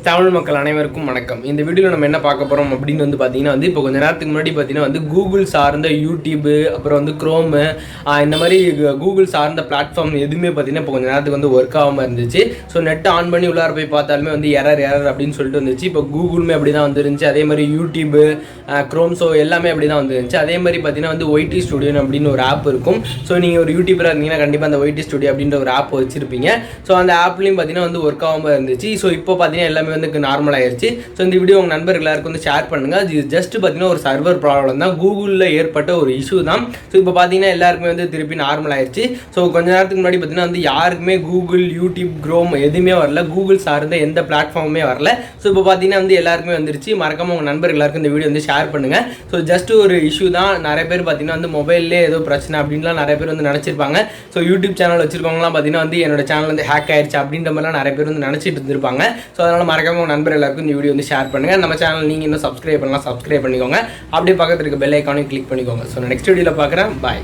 தமிழ் மக்கள் அனைவருக்கும் வணக்கம். இந்த வீடியோவில் நம்ம என்ன பார்க்க போகிறோம் அப்படின்னு பார்த்தீங்கன்னா இப்போ கொஞ்சம் நேரத்துக்கு முன்னாடி பார்த்தீங்கன்னா கூகுள் சார்ந்த யூடியூபு, அப்புறம் க்ரோமு, இந்த மாதிரி கூகுள் சார்ந்த பிளாட்ஃபார்ம் எதுவுமே பார்த்தீங்கன்னா இப்போ கொஞ்சம் நேரத்துக்கு ஒர்க் ஆகாமல் இருந்துச்சு. ஸோ நெட் ஆன் பண்ணி உள்ளார போய் பார்த்தாலுமே எரர் அப்படின்னு சொல்லிட்டு வந்துச்சு. இப்போ கூகுளுமே அப்படி தான் வந்துருந்துச்சு. அதே மாதிரி யூடியூபு, க்ரோம், ஸோ எல்லாமே அப்படி தான் வந்துருந்துச்சு. அதே மாதிரி பார்த்தீங்கன்னா ஒய்டி ஸ்டுடியோ அப்படின்னு ஒரு ஆப் இருக்கும். ஸோ நீங்கள் ஒரு யூடியூபராக இருந்தீங்கன்னா கண்டிப்பாக அந்த ஒய்டி ஸ்டுடியோ அப்படின்ற ஒரு ஆப் வச்சிருப்பீங்க. ஸோ அந்த ஆப்லேயும் பார்த்தீங்கன்னா ஒர்க் ஆகாமல் இருந்துச்சு. ஸோ இப்போ பார்த்தீங்கன்னா எல்லாமே நார்மல் ஆயிருச்சு. ஸோ இந்த வீடியோ உங்கள் நண்பர் எல்லாருக்கும் ஷேர் பண்ணுங்க. இது ஜஸ்ட் பார்த்தீங்கன்னா ஒரு சர்வர் ப்ராப்ளம் தான், கூகுளில் ஏற்பட்ட ஒரு இஷ்யூ தான். ஸோ இப்போ பார்த்தீங்கன்னா எல்லாருக்குமே திருப்பி நார்மல் ஆயிருச்சு. ஸோ கொஞ்ச நேரத்துக்கு முன்னாடி பார்த்தீங்கன்னா யாருக்குமே கூகுள், யூடியூப், க்ரோம் எதுவுமே வரல, கூகுள் சார்ந்த எந்த பிளாட்ஃபார்முமே வரல. ஸோ இப்போ பார்த்தீங்கன்னா எல்லாருக்குமே வந்துருச்சு. மறக்காம உங்கள் நண்பர் எல்லாருக்கும் இந்த வீடியோ ஷேர் பண்ணுங்க. ஸோ ஜஸ்ட் ஒரு இஷ்யூ தான். நிறைய பேர் பார்த்தீங்கன்னா மொபைல்லே ஏதோ பிரச்சனை அப்படின்லாம் நிறைய பேர் நினைச்சிருப்பாங்க. ஸோ யூடியூப் சேனல் வச்சிருக்கவங்களாம் பார்த்தீங்கன்னா என்னோட சேனல் ஹேக் ஆயிடுச்சு அப்படின்ற மாதிரிலாம் நிறைய பேர் நினைச்சிட்டு இருந்திருப்பாங்க. ஸோ அதனால் மறக்காம உங்கள் நண்பர் எல்லாருக்கும் இந்த வீடியோ ஷேர் பண்ணுங்கள். நம்ம சேனல் நீங்கள் இன்னும் சப்ஸ்கிரைப் பண்ணலாம், சப்ஸ்கிரைப் பண்ணிக்கோங்க. அப்படியே பக்கத்தில் இருக்க பெல் ஐக்கானையும் கிளிக் பண்ணிக்கோங்க. ஸோ நெக்ஸ்ட் வீடியோவில் பார்க்குறேன். பாய்.